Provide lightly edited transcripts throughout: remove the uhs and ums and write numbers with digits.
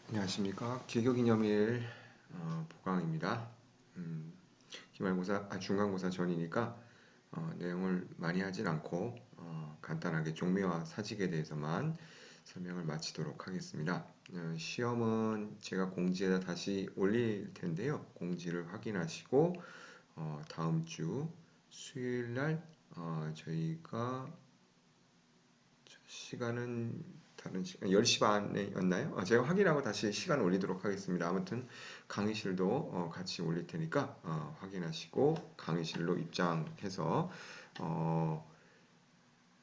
안녕하십니까. 개교기념일 보강입니다. 중간고사 전이니까 내용을 많이 하진 않고 간단하게 종묘와 사직에 대해서만 설명을 마치도록 하겠습니다. 시험은 제가 공지에다 다시 올릴 텐데요. 공지를 확인하시고 다음 주 수요일 날 저희가 시간은 다른 시간 10시 반에였나요? 제가 확인하고 다시 시간 올리도록 하겠습니다. 아무튼 강의실도 같이 올릴 테니까 확인하시고 강의실로 입장해서 어,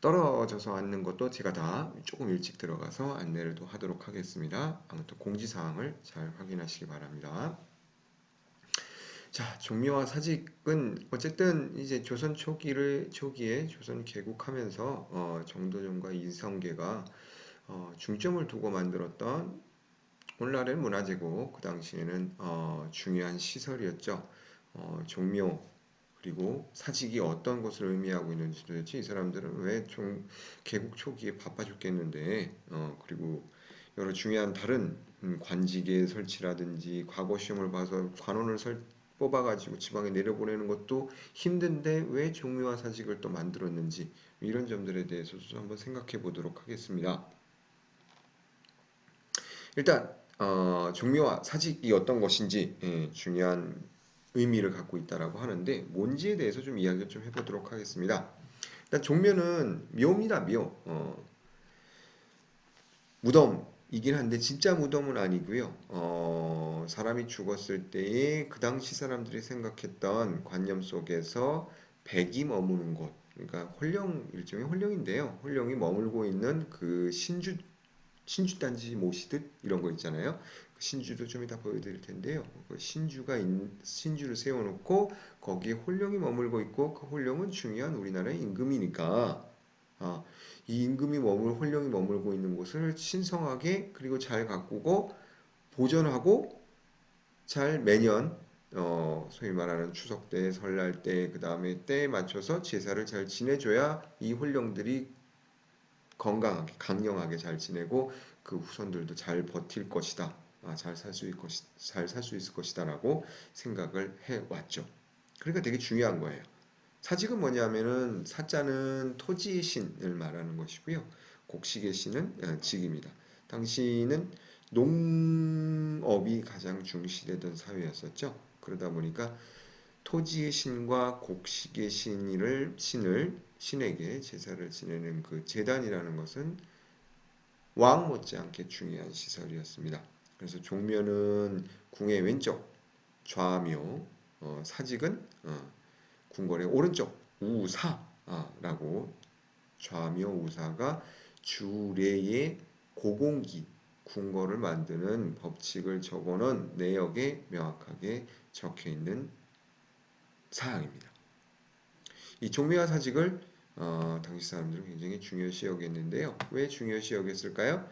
떨어져서 앉는 것도 제가 다 조금 일찍 들어가서 안내를 또 하도록 하겠습니다. 아무튼 공지사항을 잘 확인하시기 바랍니다. 자, 종묘와 사직은 어쨌든 이제 조선 초기에 조선 개국하면서 정도전과 이성계가 중점을 두고 만들었던 오늘날의 문화재고 그 당시에는 중요한 시설이었죠. 종묘 그리고 사직이 어떤 것을 의미하고 있는지 도대체 이 사람들은 왜 개국 초기에 바빠 죽겠는데 그리고 여러 중요한 다른 관직의 설치라든지 과거 시험을 봐서 관원을 뽑아가지고 지방에 내려보내는 것도 힘든데 왜 종묘와 사직을 또 만들었는지 이런 점들에 대해서도 한번 생각해 보도록 하겠습니다. 일단 종묘와 사직이 어떤 것인지 중요한 의미를 갖고 있다라고 하는데 뭔지에 대해서 좀 이야기를 좀 해보도록 하겠습니다. 일단 종묘는 묘입니다. 묘. 무덤이긴 한데 진짜 무덤은 아니고요. 사람이 죽었을 때에 그 당시 사람들이 생각했던 관념 속에서 백이 머무는 곳. 그러니까 일종의 홀령인데요. 홀령이 머물고 있는 그 신주단지 모시듯 이런 거 있잖아요. 그 신주도 좀 이따 보여드릴 텐데요. 그 신주를 세워놓고 거기에 홀령이 머물고 있고 그 홀령은 중요한 우리나라의 임금이니까 아, 이 홀령이 머물고 있는 곳을 신성하게 그리고 잘 가꾸고 보존하고 잘 매년 소위 말하는 추석 때, 설날 때, 그 다음에 때에 맞춰서 제사를 잘 지내줘야 이 홀령들이 건강하게, 강령하게 잘 지내고 그 후손들도 잘 버틸 것이다. 잘 살 수 있을 것이다라고 생각을 해왔죠. 그러니까 되게 중요한 거예요. 사직은 뭐냐면은 사자는 토지의 신을 말하는 것이고요. 곡식의 신은 직입니다. 당시는 농업이 가장 중시되던 사회였었죠. 그러다 보니까 토지의 신과 곡식의 신에게 제사를 지내는 그 제단이라는 것은 왕 못지않게 중요한 시설이었습니다. 그래서 종묘는 궁의 왼쪽 좌묘, 사직은 궁궐의 오른쪽 우사라고 좌묘 우사가 주례의 고공기 궁궐을 만드는 법칙을 적어놓은 내역에 명확하게 적혀 있는 사항입니다. 이 종묘와 사직을 당시 사람들은 굉장히 중요시 여겼는데요. 왜 중요시 여겼을까요?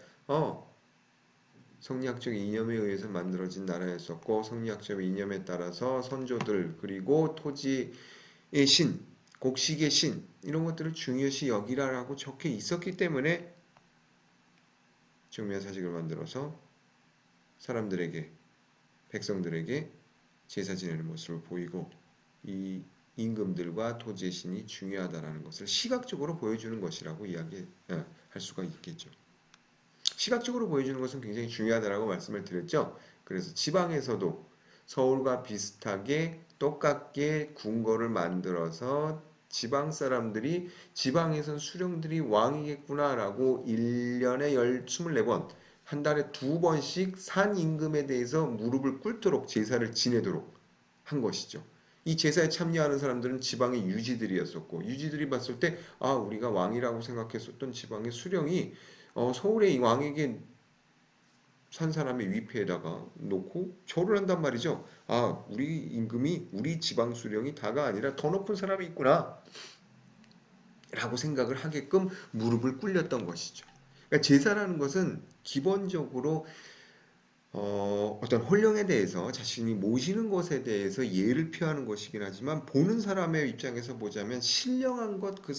성리학적 이념에 의해서 만들어진 나라였었고 성리학적 이념에 따라서 선조들 그리고 토지의 신, 곡식의 신 이런 것들을 중요시 여기라라고 적혀 있었기 때문에 종묘와 사직을 만들어서 사람들에게 백성들에게 제사 지내는 모습을 보이고 이 임금들과 토지의 신이 중요하다라는 것을 시각적으로 보여주는 것이라고 이야기할 수가 있겠죠. 시각적으로 보여주는 것은 굉장히 중요하다라고 말씀을 드렸죠. 그래서 지방에서도 서울과 비슷하게 똑같게 궁궐을 만들어서 지방 사람들이 지방에선 수령들이 왕이겠구나라고 1년에 24번 한 달에 2번씩 산 임금에 대해서 무릎을 꿇도록 제사를 지내도록 한 것이죠. 이 제사에 참여하는 사람들은 지방의 유지들이었었고 유지들이 봤을 때 우리가 왕이라고 생각했었던 지방의 수령이 서울의 왕에게 산 사람의 위패에다가 놓고 절을 한단 말이죠. 우리 임금이 우리 지방 수령이 다가 아니라 더 높은 사람이 있구나 라고 생각을 하게끔 무릎을 꿇렸던 것이죠. 그러니까 제사라는 것은 기본적으로 어떤 홀령에 대해서 자신이 모시는 것에 대해서 예를 표하는 것이긴 하지만 보는 사람의 입장에서 보자면 신령한 그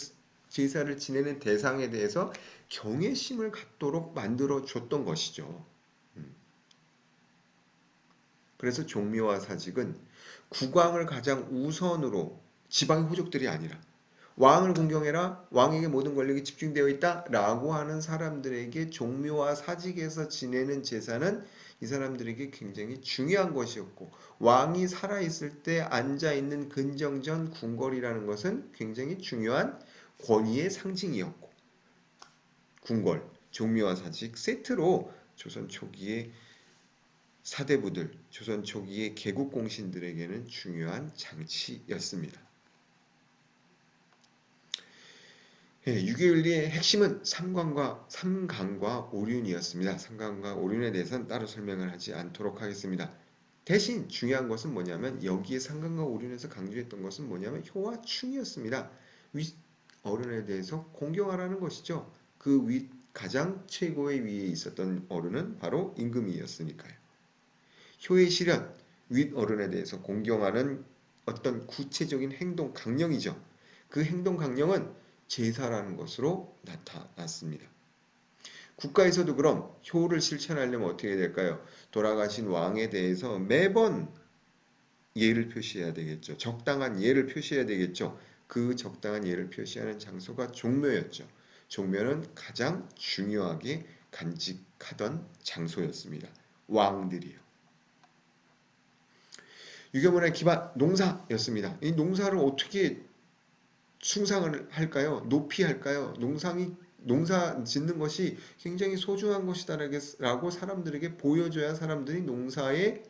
제사를 지내는 대상에 대해서 경외심을 갖도록 만들어 줬던 것이죠. 그래서 종묘와 사직은 국왕을 가장 우선으로 지방의 호족들이 아니라 왕을 공경해라. 왕에게 모든 권력이 집중되어 있다. 라고 하는 사람들에게 종묘와 사직에서 지내는 제사는 이 사람들에게 굉장히 중요한 것이었고 왕이 살아있을 때 앉아있는 근정전 궁궐이라는 것은 굉장히 중요한 권위의 상징이었고 궁궐, 종묘와 사직 세트로 조선 초기의 사대부들, 조선 초기의 개국공신들에게는 중요한 장치였습니다. 유교윤리의 핵심은 삼강과 오륜이었습니다. 삼강과 오륜에 대해서는 따로 설명을 하지 않도록 하겠습니다. 대신 중요한 것은 뭐냐면 여기에 삼강과 오륜에서 강조했던 것은 뭐냐면 효와 충이었습니다. 윗 어른에 대해서 공경하라는 것이죠. 그 윗 가장 최고의 위에 있었던 어른은 바로 임금이었으니까요. 효의 실현, 윗 어른에 대해서 공경하는 어떤 구체적인 행동 강령이죠. 그 행동 강령은 제사라는 것으로 나타났습니다. 국가에서도 그럼 효를 실천하려면 어떻게 될까요? 돌아가신 왕에 대해서 매번 예를 표시해야 되겠죠. 적당한 예를 표시해야 되겠죠. 그 적당한 예를 표시하는 장소가 종묘였죠. 종묘는 가장 중요하게 간직하던 장소였습니다. 왕들이요. 유교문화의 기반 농사였습니다. 이 농사를 어떻게 숭상을 할까요? 높이 할까요? 농사 짓는 것이 굉장히 소중한 것이다라고 사람들에게 보여줘야 사람들이 농사에서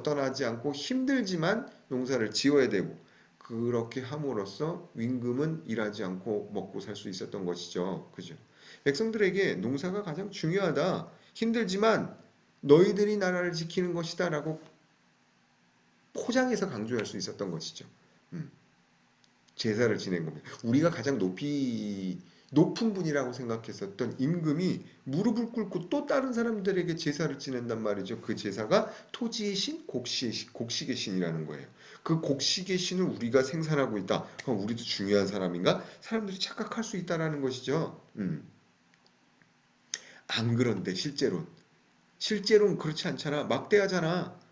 떠나지 않고 힘들지만 농사를 지어야 되고 그렇게 함으로써 임금은 일하지 않고 먹고 살 수 있었던 것이죠. 그죠? 백성들에게 농사가 가장 중요하다. 힘들지만 너희들이 나라를 지키는 것이다라고 포장해서 강조할 수 있었던 것이죠. 제사를 지낸 겁니다. 우리가 가장 높은 분이라고 생각했었던 임금이 무릎을 꿇고 또 다른 사람들에게 제사를 지낸단 말이죠. 그 제사가 토지의 신, 곡식의 신이라는 거예요. 그 곡식의 신을 우리가 생산하고 있다. 우리도 중요한 사람인가? 사람들이 착각할 수 있다라는 것이죠. 안 그런데 실제로는 그렇지 않잖아. 막대하잖아.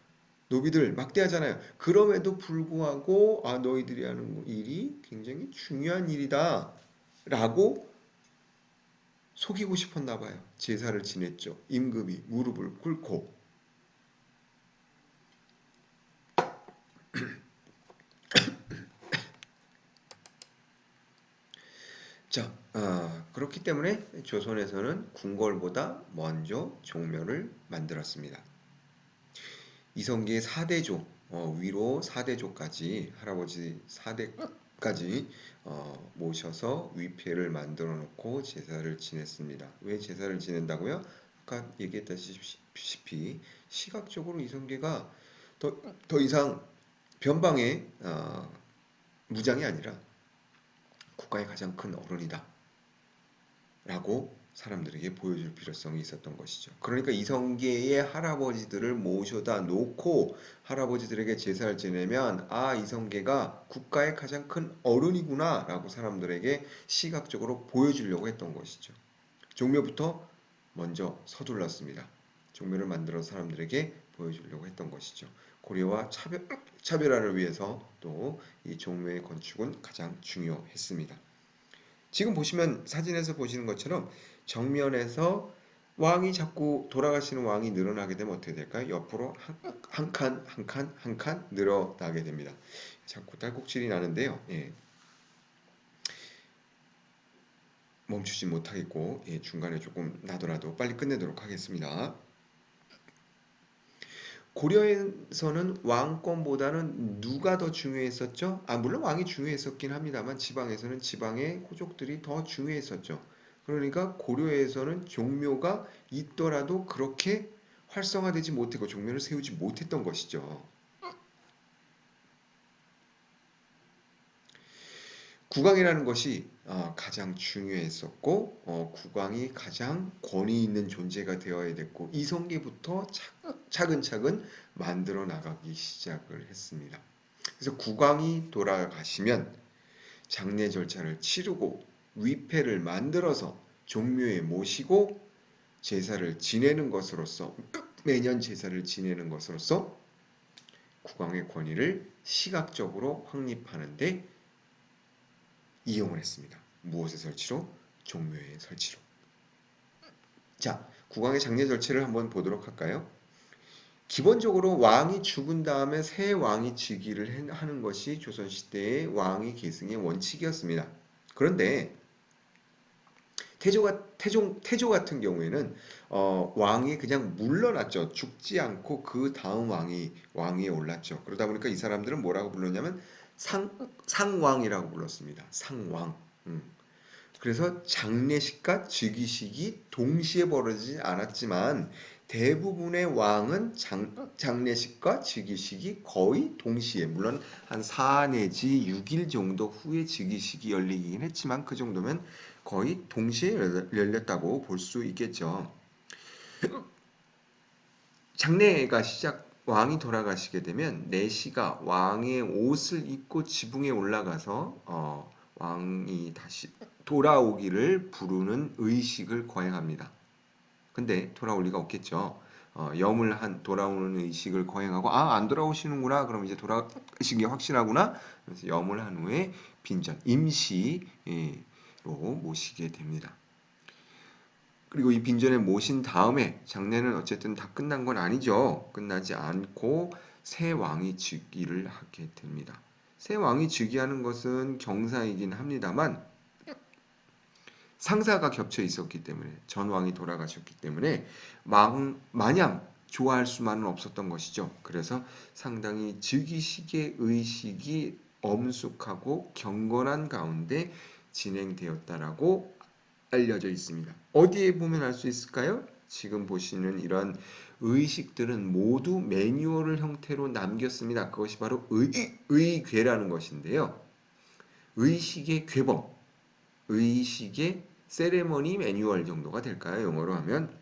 노비들 막대하잖아요. 그럼에도 불구하고 너희들이 하는 일이 굉장히 중요한 일이다 라고 속이고 싶었나 봐요. 제사를 지냈죠. 임금이 무릎을 꿇고. 자, 그렇기 때문에 조선에서는 궁궐보다 먼저 종묘를 만들었습니다. 이성계의 4대조, 위로 4대조까지 할아버지 4대까지 모셔서 위패를 만들어 놓고 제사를 지냈습니다. 왜 제사를 지낸다고요? 아까 얘기했다시피 시각적으로 이성계가 더 이상 변방의 무장이 아니라 국가의 가장 큰 어른이다 라고 사람들에게 보여줄 필요성이 있었던 것이죠. 그러니까 이성계의 할아버지들을 모셔다 놓고 할아버지들에게 제사를 지내면 이성계가 국가의 가장 큰 어른이구나 라고 사람들에게 시각적으로 보여주려고 했던 것이죠. 종묘부터 먼저 서둘렀습니다. 종묘를 만들어 사람들에게 보여주려고 했던 것이죠. 고려와 차별화를 위해서 또 이 종묘의 건축은 가장 중요했습니다. 지금 보시면 사진에서 보시는 것처럼 정면에서 왕이 자꾸 돌아가시는 왕이 늘어나게 되면 어떻게 될까요? 옆으로 한 칸 늘어나게 됩니다. 자꾸 딸꾹질이 나는데요. 멈추지 못하겠고 중간에 조금 나더라도 빨리 끝내도록 하겠습니다. 고려에서는 왕권보다는 누가 더 중요했었죠? 물론 왕이 중요했었긴 합니다만 지방에서는 지방의 호족들이 더 중요했었죠. 그러니까 고려에서는 종묘가 있더라도 그렇게 활성화되지 못했고 종묘를 세우지 못했던 것이죠. 국왕이라는 것이 가장 중요했었고 국왕이 가장 권위 있는 존재가 되어야 됐고 이성계부터 차근차근 만들어 나가기 시작을 했습니다. 그래서 국왕이 돌아가시면 장례 절차를 치르고 위패를 만들어서 종묘에 모시고 제사를 지내는 것으로서 매년 제사를 지내는 것으로서 국왕의 권위를 시각적으로 확립하는데 이용을 했습니다. 무엇의 설치로? 종묘의 설치로. 자, 국왕의 장례 절차를 한번 보도록 할까요? 기본적으로 왕이 죽은 다음에 새 왕이 즉위를 하는 것이 조선시대의 왕위 계승의 원칙이었습니다. 그런데 태조 같은 경우에는 왕이 그냥 물러났죠. 죽지 않고 그 다음 왕위에 올랐죠. 그러다 보니까 이 사람들은 뭐라고 불렀냐면 상왕이라고 불렀습니다. 상왕. 그래서 장례식과 즉위식이 동시에 벌어지지 않았지만 대부분의 왕은 장례식과 즉위식이 거의 동시에, 물론 한 4 내지 6일 정도 후에 즉위식이 열리긴 했지만 그 정도면 거의 동시에 열렸다고 볼 수 있겠죠. 장례가 왕이 돌아가시게 되면 내시가 왕의 옷을 입고 지붕에 올라가서 왕이 다시 돌아오기를 부르는 의식을 거행합니다. 근데 돌아올 리가 없겠죠. 돌아오는 의식을 거행하고 안 돌아오시는구나. 그럼 이제 돌아가신 게 확실하구나. 그래서 염을 한 후에 빈전 임시로 모시게 됩니다. 그리고 이 빈전에 모신 다음에 장례는 어쨌든 다 끝난 건 아니죠. 끝나지 않고 새 왕이 즉위를 하게 됩니다. 새 왕이 즉위하는 것은 경사이긴 합니다만 상사가 겹쳐 있었기 때문에, 전 왕이 돌아가셨기 때문에 마냥 좋아할 수만은 없었던 것이죠. 그래서 상당히 즉위식의 의식이 엄숙하고 경건한 가운데 진행되었다라고 알려져 있습니다. 어디에 보면 알 수 있을까요? 지금 보시는 이런 의식들은 모두 매뉴얼 형태로 남겼습니다. 그것이 바로 의궤라는 것인데요. 의식의 궤범, 의식의 세레머니 매뉴얼 정도가 될까요? 영어로 하면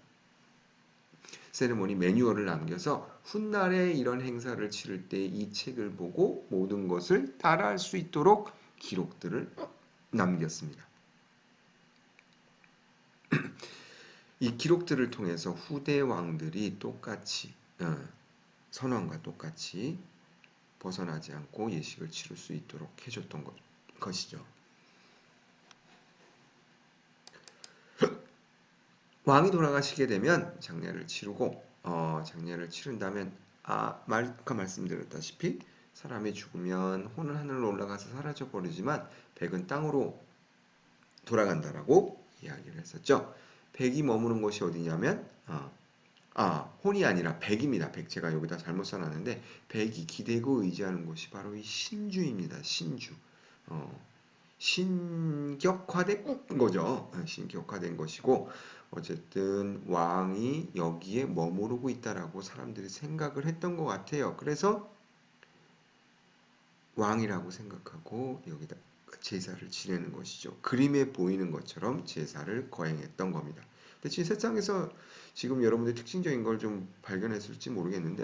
세레머니 매뉴얼을 남겨서 훗날에 이런 행사를 치를 때 이 책을 보고 모든 것을 따라할 수 있도록 기록들을 남겼습니다. 이 기록들을 통해서 후대 왕들이 똑같이 선왕과 똑같이 벗어나지 않고 예식을 치를 수 있도록 해줬던 것이죠. 왕이 돌아가시게 되면 장례를 치르고 장례를 치른다면 아까 말씀드렸다시피 사람이 죽으면 혼은 하늘로 올라가서 사라져 버리지만 백은 땅으로 돌아간다라고 이야기를 했었죠. 백이 머무는 곳이 어디냐면 혼이 아니라 백입니다. 백, 제가 여기다 잘못 써놨는데 백이 기대고 의지하는 곳이 바로 이 신주입니다. 신주. 신격화된 거죠. 신격화된 것이고 어쨌든 왕이 여기에 머무르고 있다라고 사람들이 생각을 했던 것 같아요. 그래서 왕이라고 생각하고 여기다 제사를 지내는 것이죠. 그림에 보이는 것처럼 제사를 거행했던 겁니다. 근데 세상에서 지금 여러분들 특징적인 걸 좀 발견했을지 모르겠는데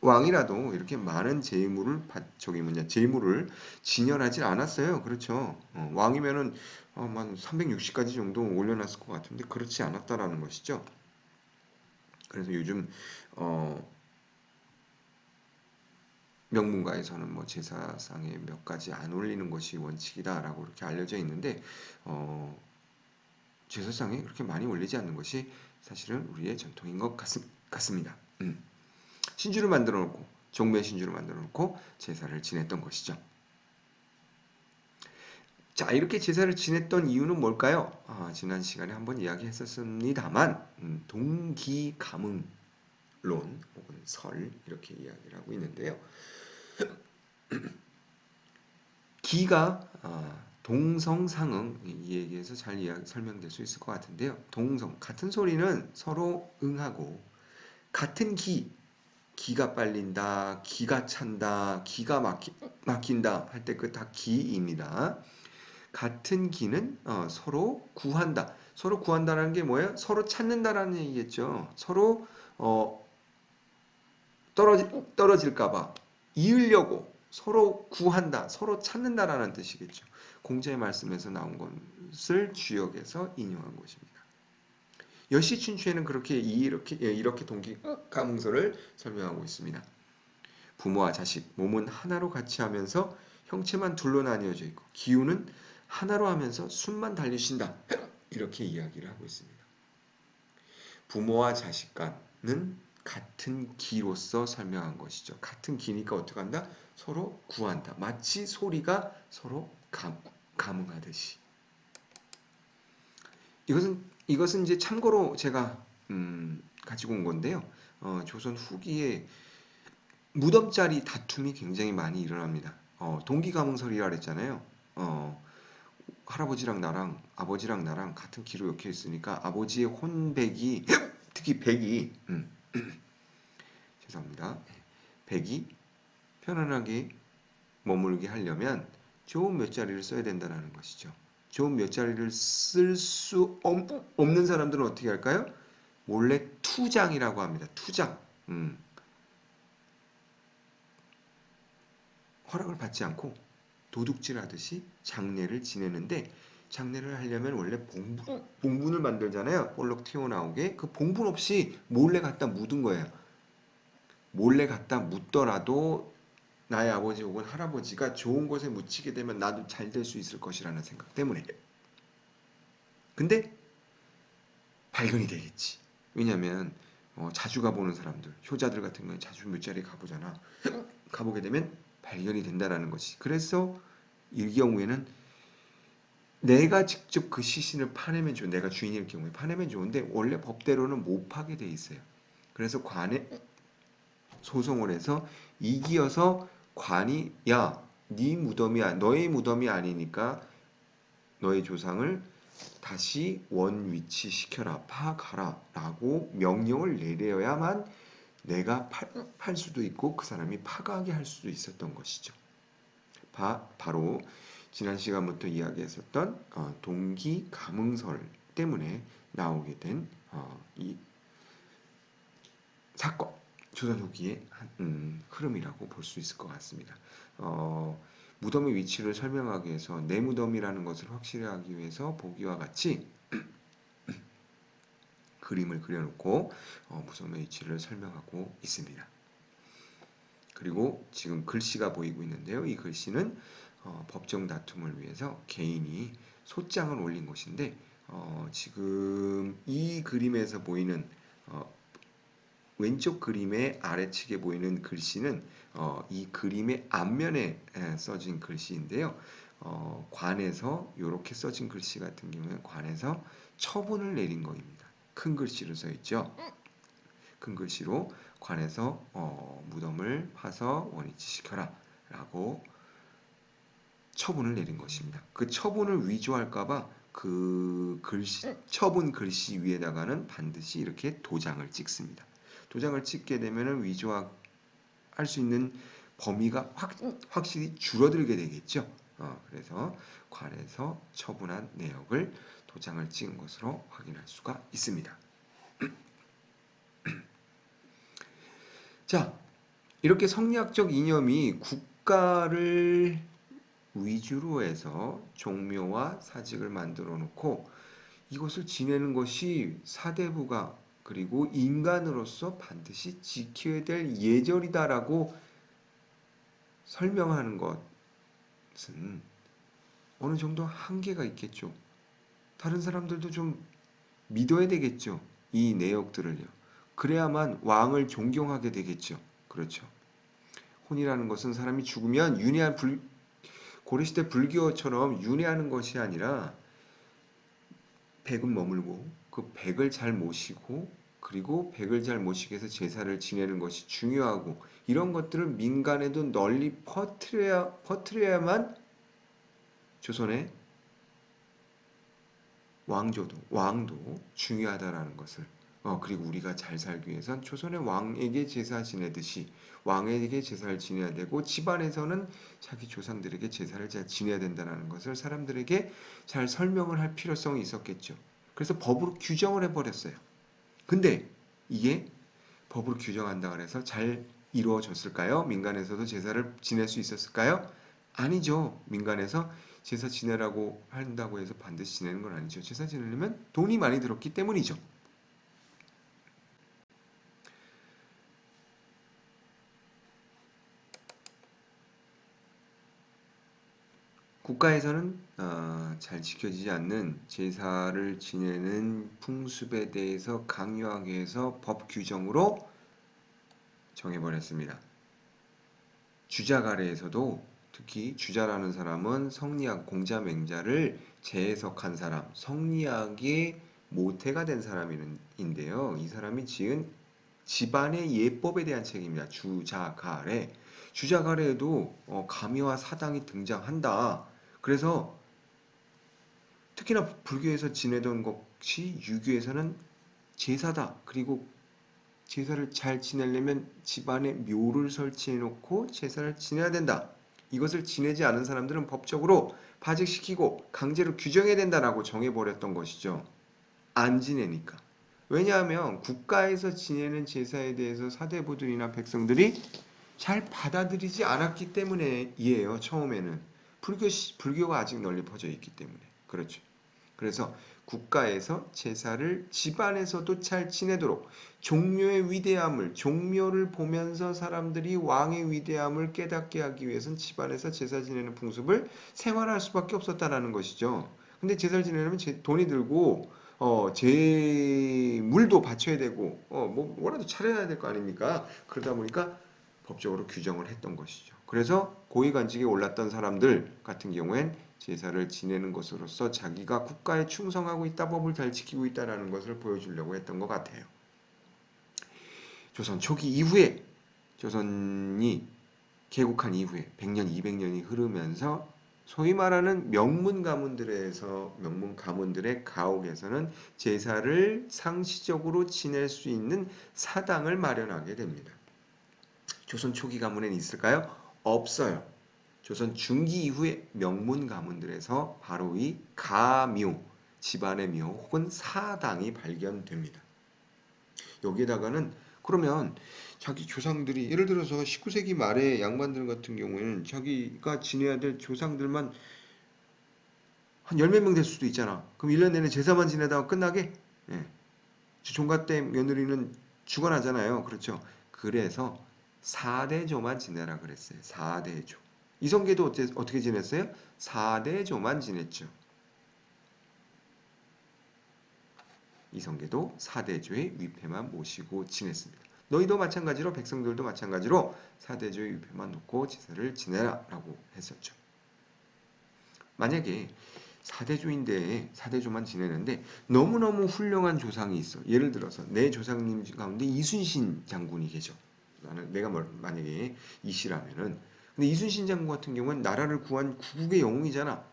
왕이라도 이렇게 많은 제물을 진열하지 않았어요. 그렇죠. 왕이면은 한 360가지 정도 올려놨을 것 같은데 그렇지 않았다라는 것이죠. 그래서 요즘 명문가에서는 뭐 제사상에 몇 가지 안 올리는 것이 원칙이다라고 이렇게 알려져 있는데 제사상에 그렇게 많이 올리지 않는 것이 사실은 우리의 전통인 것 같습니다. 신주를 만들어 놓고 종묘 신주를 만들어 놓고 제사를 지냈던 것이죠. 자, 이렇게 제사를 지냈던 이유는 뭘까요? 지난 시간에 한번 이야기했었습니다만 동기가문론 혹은 설 이렇게 이야기를 하고 있는데요. 기가 동성상응, 이 얘기에서 잘 설명될 수 있을 것 같은데요. 동성, 같은 소리는 서로 응하고 같은 기가 빨린다, 기가 찬다, 기가 막힌다 할 때 그 다 기입니다. 같은 기는 서로 구한다. 서로 구한다라는 게 뭐예요? 서로 찾는다라는 얘기겠죠. 서로 떨어질까봐 이으려고 서로 구한다, 서로 찾는다라는 뜻이겠죠. 공자의 말씀에서 나온 것을 주역에서 인용한 것입니다. 여시춘추에는 이렇게 동기가문설을 설명하고 있습니다. 부모와 자식, 몸은 하나로 같이 하면서 형체만 둘로 나뉘어져 있고 기운은 하나로 하면서 숨만 달리신다. 이렇게 이야기를 하고 있습니다. 부모와 자식 간은 같은 기로서 설명한 것이죠. 같은 기니까 어떻게 한다? 서로 구한다. 마치 소리가 서로 감응하듯이. 이것은 이제 참고로 제가 가지고 온 건데요. 조선 후기에 무덤자리 다툼이 굉장히 많이 일어납니다. 동기가문설이라 그랬잖아요. 할아버지랑 나랑 아버지랑 나랑 같은 기로 엮여 있으니까 아버지의 혼백이 특히 백이 죄송합니다. 백이 편안하게 머물게 하려면 좋은 몇 자리를 써야 된다는 것이죠. 좋은 몇 자리를 쓸 수 없는 사람들은 어떻게 할까요? 몰래 투장이라고 합니다. 투장. 허락을 받지 않고 도둑질하듯이 장례를 지내는데 장례를 하려면 원래 봉분을 만들잖아요. 볼록 튀어나오게. 그 봉분 없이 몰래 갖다 묻은 거예요. 몰래 갖다 묻더라도 나의 아버지 혹은 할아버지가 좋은 곳에 묻히게 되면 나도 잘 될 수 있을 것이라는 생각 때문에. 근데 발견이 되겠지. 왜냐하면 자주 가보는 사람들, 효자들 같은 경우에 자주 묘자리에 가보잖아. 가보게 되면 발견이 된다는 것이. 그래서 이 경우에는 내가 직접 그 시신을 파내면 좋은, 내가 주인일 경우에 파내면 좋은데 원래 법대로는 못 파게 돼 있어요. 그래서 관에 소송을 해서 이기어서 관이 네 무덤이 너의 무덤이 아니니까 너의 조상을 다시 원 위치 시켜라, 파가라 라고 명령을 내려야만 내가 팔 수도 있고 그 사람이 파가게 할 수도 있었던 것이죠. 바로 지난 시간부터 이야기했었던 동기 가문설 때문에 나오게 된 이 사건, 조선 후기의 흐름이라고 볼 수 있을 것 같습니다. 무덤의 위치를 설명하기 위해서 내 무덤이라는 것을 확실히 하기 위해서 보기와 같이 그림을 그려놓고 무덤의 위치를 설명하고 있습니다. 그리고 지금 글씨가 보이고 있는데요. 이 글씨는 법정 다툼을 위해서 개인이 소장을 올린 것인데 지금 이 그림에서 보이는 왼쪽 그림의 아래측에 보이는 글씨는 이 그림의 앞면에 써진 글씨인데요. 관에서 이렇게 써진 글씨 같은 경우에 관에서 처분을 내린 것입니다. 큰 글씨로 써 있죠. 큰 글씨로 관에서 무덤을 파서 원위치시켜라 라고 처분을 내린 것입니다. 그 처분을 위조할까봐 그 글씨, 처분 글씨 위에다가는 반드시 이렇게 도장을 찍습니다. 도장을 찍게 되면 위조할 수 있는 범위가 확실히 줄어들게 되겠죠. 그래서 관에서 처분한 내역을 도장을 찍은 것으로 확인할 수가 있습니다. 자, 이렇게 성리학적 이념이 국가를 위주로 해서 종묘와 사직을 만들어 놓고 이것을 지내는 것이 사대부가 그리고 인간으로서 반드시 지켜야 될 예절이다라고 설명하는 것은 어느 정도 한계가 있겠죠. 다른 사람들도 좀 믿어야 되겠죠. 이 내역들을요. 그래야만 왕을 존경하게 되겠죠. 그렇죠. 혼이라는 것은 사람이 죽으면 윤회한 고려시대 불교처럼 윤회하는 것이 아니라 백은 머물고 그 백을 잘 모시고 그리고 백을 잘 모시게 해서 제사를 지내는 것이 중요하고 이런 것들을 민간에도 널리 퍼뜨려야만 조선의 왕도 중요하다라는 것을 그리고 우리가 잘 살기 위해선 조선의 왕에게 제사 지내듯이 왕에게 제사를 지내야 되고 집안에서는 자기 조상들에게 제사를 잘 지내야 된다는 것을 사람들에게 잘 설명을 할 필요성이 있었겠죠. 그래서 법으로 규정을 해버렸어요. 근데 이게 법으로 규정한다 그래서 잘 이루어졌을까요? 민간에서도 제사를 지낼 수 있었을까요? 아니죠. 민간에서 제사 지내라고 한다고 해서 반드시 지내는 건 아니죠. 제사 지내려면 돈이 많이 들었기 때문이죠. 국가에서는 잘 지켜지지 않는 제사를 지내는 풍습에 대해서 강요하기 위해서 법 규정으로 정해버렸습니다. 주작 아래에서도 특히 주자라는 사람은 성리학 공자맹자를 재해석한 사람, 성리학의 모태가 된 사람인데요. 이 사람이 지은 집안의 예법에 대한 책입니다. 주자가래. 주자가래에도 가미와 사당이 등장한다. 그래서 특히나 불교에서 지내던 것이 유교에서는 제사다. 그리고 제사를 잘 지내려면 집안에 묘를 설치해 놓고 제사를 지내야 된다. 이것을 지내지 않은 사람들은 법적으로 파직시키고 강제로 규정해야 된다라고 정해버렸던 것이죠. 안 지내니까. 왜냐하면 국가에서 지내는 제사에 대해서 사대부들이나 백성들이 잘 받아들이지 않았기 때문에이에요. 처음에는 불교가 아직 널리 퍼져 있기 때문에. 그렇죠. 그래서 국가에서 제사를 집안에서도 잘 지내도록 종묘의 위대함을, 종묘를 보면서 사람들이 왕의 위대함을 깨닫게 하기 위해서는 집안에서 제사 지내는 풍습을 생활할 수밖에 없었다라는 것이죠. 근데 제사를 지내려면 돈이 들고 제물도 바쳐야 되고 뭐라도 차려야 될 거 아닙니까? 그러다 보니까 법적으로 규정을 했던 것이죠. 그래서 고위관직에 올랐던 사람들 같은 경우엔 제사를 지내는 것으로서 자기가 국가에 충성하고 있다, 법을 잘 지키고 있다라는 것을 보여주려고 했던 것 같아요. 조선 초기 이후에 조선이 개국한 이후에 100년, 200년이 흐르면서 소위 말하는 명문 가문들의 가옥에서는 제사를 상시적으로 지낼 수 있는 사당을 마련하게 됩니다. 조선 초기 가문에는 있을까요? 없어요. 조선 중기 이후에 명문 가문들에서 바로 이 가묘, 집안의 묘 혹은 사당이 발견됩니다. 여기에다가는 그러면 자기 조상들이 예를 들어서 19세기 말에 양반들 같은 경우에는 자기가 지내야 될 조상들만 한 열 몇 명 될 수도 있잖아. 그럼 1년 내내 제사만 지내다가 끝나게? 예. 종갓대 며느리는 죽어나잖아요. 그렇죠. 그래서 4대조만 지내라 그랬어요. 4대조. 이성계도 어떻게 지냈어요? 4대조만 지냈죠. 이성계도 4대조의 위패만 모시고 지냈습니다. 너희도 마찬가지로 백성들도 마찬가지로 4대조의 위패만 놓고 제사를 지내라 라고 했었죠. 만약에 4대조인데 4대조만 지내는데 너무너무 훌륭한 조상이 있어. 예를 들어서 내 조상님 가운데 이순신 장군이 계셔. 내가 만약에 이씨라면은 근데 이순신 장군 같은 경우는 나라를 구한 구국의 영웅이잖아.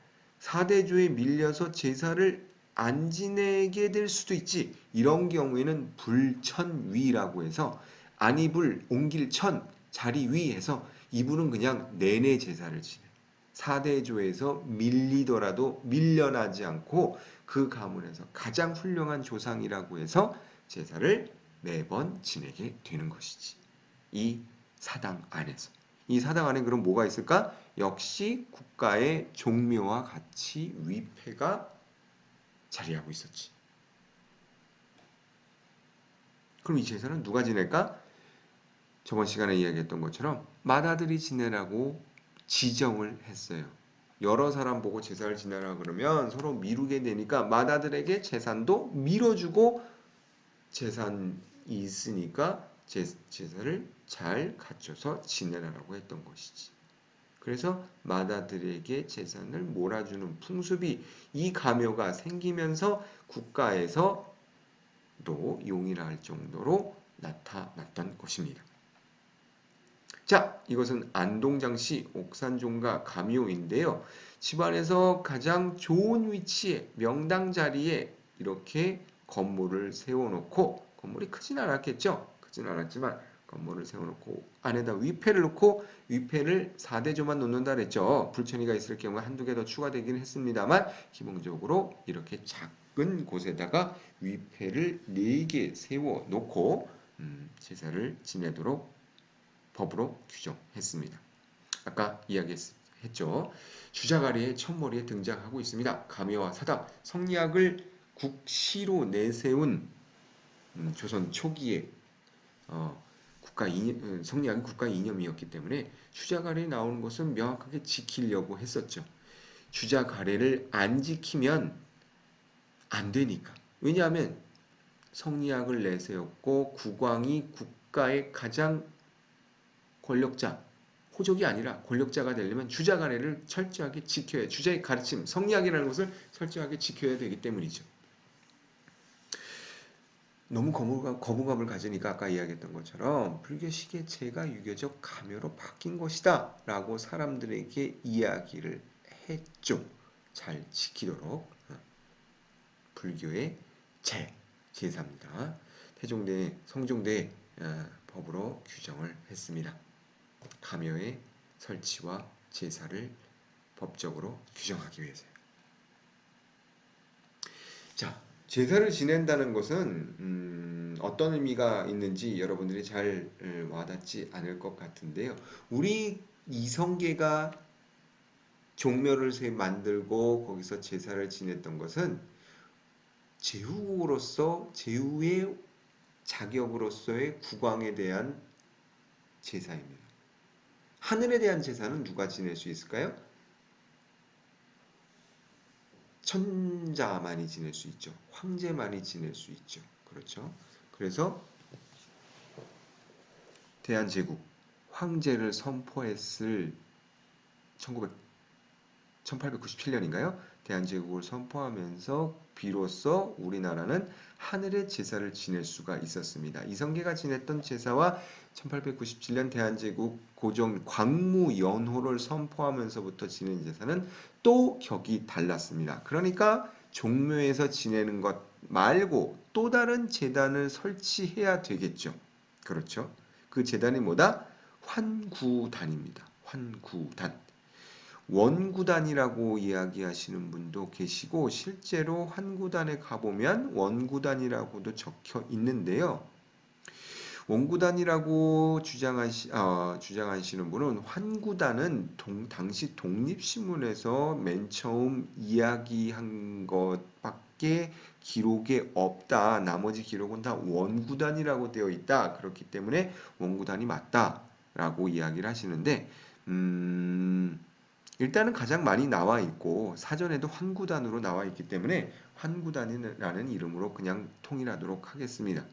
4대조에 밀려서 제사를 안 지내게 될 수도 있지. 이런 경우에는 불천위라고 해서 안이불 옮길 천 자리 위에서 이분은 그냥 내내 제사를 지내. 4대조에서 밀리더라도 밀려나지 않고 그 가문에서 가장 훌륭한 조상이라고 해서 제사를 매번 지내게 되는 것이지. 이 사당 안에서. 이 사당 안에 그럼 뭐가 있을까? 역시 국가의 종묘와 같이 위패가 자리하고 있었지. 그럼 이 제사는 누가 지낼까? 저번 시간에 이야기했던 것처럼 맏아들이 지내라고 지정을 했어요. 여러 사람 보고 제사를 지내라 그러면 서로 미루게 되니까 맏아들에게 재산도 밀어주고 재산이 있으니까 제사를 잘 갖춰서 지내라라고 했던 것이지. 그래서 맏아들에게 재산을 몰아주는 풍습이 이 가묘가 생기면서 국가에서도 용인할 정도로 나타났던 것입니다. 자, 이것은 안동장씨 옥산종가 가묘인데요. 집안에서 가장 좋은 위치에 명당 자리에 이렇게 건물을 세워놓고 건물이 크진 않았겠죠. 크진 않았지만 건물을 세워놓고 안에다 위패를 놓고 위패를 4대조만 놓는다 그랬죠. 불천이가 있을 경우에 한두 개 더 추가되긴 했습니다만 기본적으로 이렇게 작은 곳에다가 위패를 4개 세워놓고 제사를 지내도록 법으로 규정했습니다. 아까 이야기했죠. 주자가리의 첫머리에 등장하고 있습니다. 가묘와 사당, 성리학을 국시로 내세운 조선 초기에 성리학이 국가 이념이었기 때문에 주자가리에 나오는 것은 명확하게 지키려고 했었죠. 주자 가례를 안 지키면 안 되니까. 왜냐하면 성리학을 내세웠고 국왕이 국가의 가장 권력자, 호족이 아니라 권력자가 되려면 주자 가례를 철저하게 지켜야, 주자의 가르침, 성리학이라는 것을 철저하게 지켜야 되기 때문이죠. 너무 거부감을 가지니까 아까 이야기했던 것처럼 불교식의 제가 유교적 가묘로 바뀐 것이다 라고 사람들에게 이야기를 했죠. 잘 지키도록. 불교의 제사입니다. 태종대 성종대 법으로 규정을 했습니다. 가묘의 설치와 제사를 법적으로 규정하기 위해서요. 자, 제사를 지낸다는 것은 어떤 의미가 있는지 여러분들이 잘 와닿지 않을 것 같은데요. 우리 이성계가 종묘를 만들고 거기서 제사를 지냈던 것은 제후로서 제후의 자격으로서의 국왕에 대한 제사입니다. 하늘에 대한 제사는 누가 지낼 수 있을까요? 천자만이 지낼 수 있죠. 황제만이 지낼 수 있죠. 그렇죠? 그래서 대한제국 황제를 선포했을 1897년인가요? 대한제국을 선포하면서 비로소 우리나라는 하늘의 제사를 지낼 수가 있었습니다. 이성계가 지냈던 제사와 1897년 대한제국 고종 광무연호를 선포하면서부터 지낸 제사는 또 격이 달랐습니다. 그러니까 종묘에서 지내는 것 말고 또 다른 제단을 설치해야 되겠죠. 그렇죠? 그 제단이 뭐다? 환구단입니다. 환구단. 원구단이라고 이야기하시는 분도 계시고 실제로 환구단에 가보면 원구단이라고도 적혀 있는데요. 원구단이라고 주장하시는 분은 환구단은 당시 독립신문에서 맨 처음 이야기한 것밖에 기록에 없다. 나머지 기록은 다 원구단이라고 되어 있다. 그렇기 때문에 원구단이 맞다라고 이야기를 하시는데 일단은 가장 많이 나와 있고 사전에도 환구단으로 나와 있기 때문에 환구단이라는 이름으로 그냥 통일하도록 하겠습니다.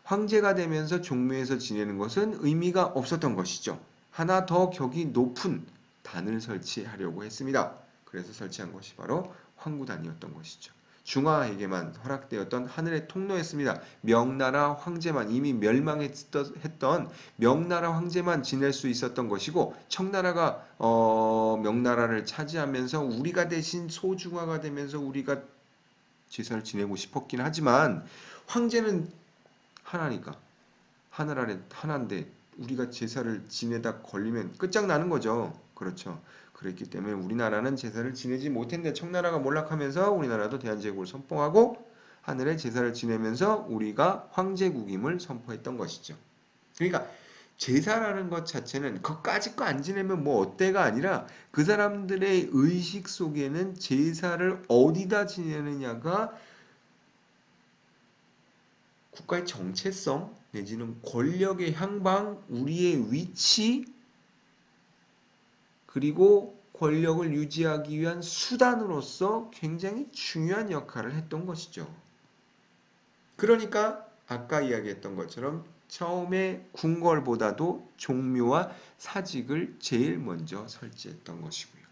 황제가 되면서 종묘에서 지내는 것은 의미가 없었던 것이죠. 하나 더 격이 높은 단을 설치하려고 했습니다. 그래서 설치한 것이 바로 환구단이었던 것이죠. 중화에게만 허락되었던 하늘의 통로였습니다. 명나라 황제만 이미 멸망했던 명나라 황제만 지낼 수 있었던 것이고 청나라가 명나라를 차지하면서 우리가 대신 소중화가 되면서 우리가 제사를 지내고 싶었긴 하지만 황제는 하나니까 하늘 아래 하나인데 우리가 제사를 지내다 걸리면 끝장나는 거죠. 그렇죠. 그랬기 때문에 우리나라는 제사를 지내지 못했는데 청나라가 몰락하면서 우리나라도 대한제국을 선포하고 하늘에 제사를 지내면서 우리가 황제국임을 선포했던 것이죠. 그러니까 제사라는 것 자체는 그까짓 거 안 지내면 뭐 어때가 아니라 그 사람들의 의식 속에는 제사를 어디다 지내느냐가 국가의 정체성 내지는 권력의 향방, 우리의 위치, 그리고 권력을 유지하기 위한 수단으로서 굉장히 중요한 역할을 했던 것이죠. 그러니까 아까 이야기했던 것처럼 처음에 궁궐보다도 종묘와 사직을 제일 먼저 설치했던 것이고요.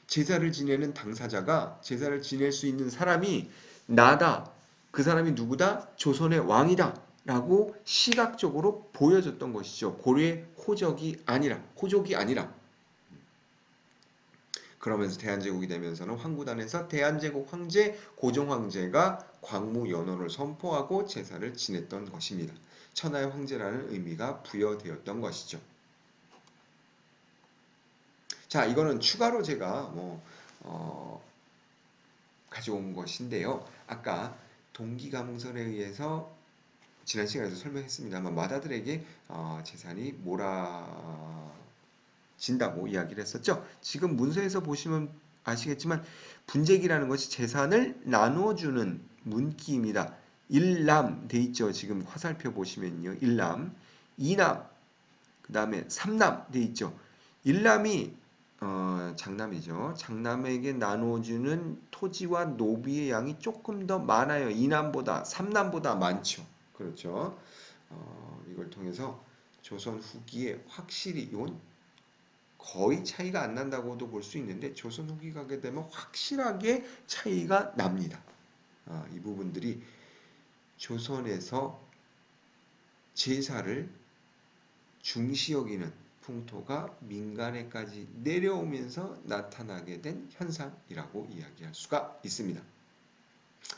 제사를 지내는 당사자가 제사를 지낼 수 있는 사람이 나다. 그 사람이 누구다? 조선의 왕이다. 라고 시각적으로 보여줬던 것이죠. 고려의 호족이 아니라. 그러면서 대한제국이 되면서는 황구단에서 대한제국 황제 고종 황제가 광무연호를 선포하고 제사를 지냈던 것입니다. 천하의 황제라는 의미가 부여되었던 것이죠. 자, 이거는 추가로 제가 가져온 것인데요. 아까 동기가문설에 의해서 지난 시간에도 설명했습니다만 마다들에게 재산이 몰아진다고 이야기를 했었죠. 지금 문서에서 보시면 아시겠지만 분재기라는 것이 재산을 나눠주는 문기입니다. 일남 돼 있죠. 지금 화살표 보시면요. 일남, 이남, 그 다음에 삼남 돼 있죠. 일남이 장남이죠. 장남에게 나눠주는 토지와 노비의 양이 조금 더 많아요. 이남보다, 삼남보다 많죠. 그렇죠. 이걸 통해서 조선 후기에 확실히 이건 거의 차이가 안 난다고도 볼 수 있는데 조선 후기 가게 되면 확실하게 차이가 납니다. 이 부분들이 조선에서 제사를 중시 여기는 풍토가 민간에까지 내려오면서 나타나게 된 현상이라고 이야기할 수가 있습니다.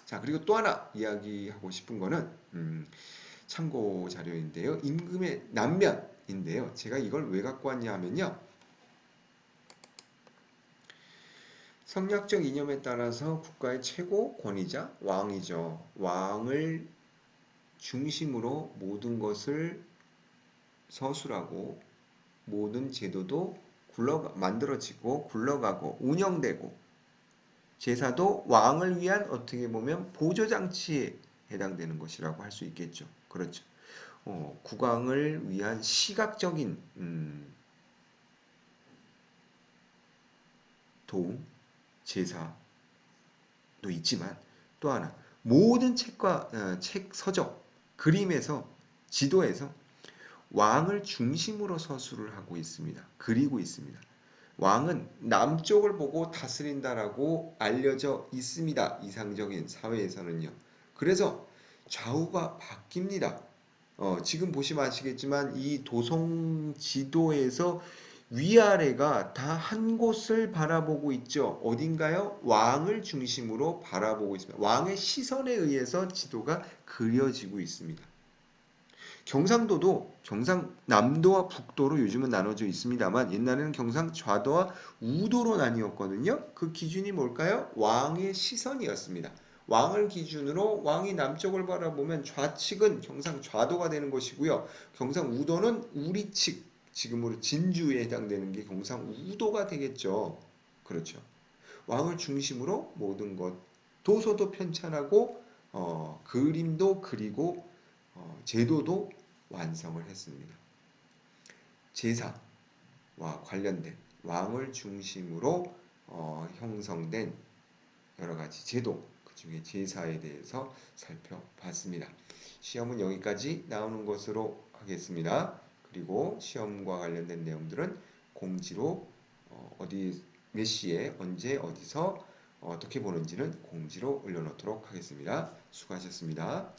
자, 그리고 또 하나 이야기하고 싶은 거는 참고 자료인데요. 임금의 남면인데요. 제가 이걸 왜 갖고 왔냐 하면요. 성리학적 이념에 따라서 국가의 최고 권위자 왕이죠. 왕을 중심으로 모든 것을 서술하고 모든 제도도 만들어지고 굴러가고 운영되고 제사도 왕을 위한 어떻게 보면 보조장치에 해당되는 것이라고 할 수 있겠죠. 그렇죠. 국왕을 위한 시각적인 도움, 제사도 있지만 또 하나 모든 책, 서적, 그림에서 지도에서 왕을 중심으로 서술을 하고 있습니다. 그리고 있습니다. 왕은 남쪽을 보고 다스린다라고 알려져 있습니다. 이상적인 사회에서는요. 그래서 좌우가 바뀝니다. 지금 보시면 아시겠지만 이 도성 지도에서 위아래가 다 한 곳을 바라보고 있죠. 어딘가요? 왕을 중심으로 바라보고 있습니다. 왕의 시선에 의해서 지도가 그려지고 있습니다. 경상도도 경상남도와 북도로 요즘은 나눠져 있습니다만 옛날에는 경상좌도와 우도로 나뉘었거든요. 그 기준이 뭘까요? 왕의 시선이었습니다. 왕을 기준으로 왕이 남쪽을 바라보면 좌측은 경상좌도가 되는 것이고요. 경상우도는 우리측, 지금으로 진주에 해당되는 게 경상우도가 되겠죠. 그렇죠. 왕을 중심으로 모든 것, 도서도 편찬하고 그림도 그리고 제도도 완성을 했습니다. 제사와 관련된 왕을 중심으로 형성된 여러 가지 제도, 그 중에 제사에 대해서 살펴봤습니다. 시험은 여기까지 나오는 것으로 하겠습니다. 그리고 시험과 관련된 내용들은 공지로 어디 몇 시에 언제 어디서 어떻게 보는지는 공지로 올려놓도록 하겠습니다. 수고하셨습니다.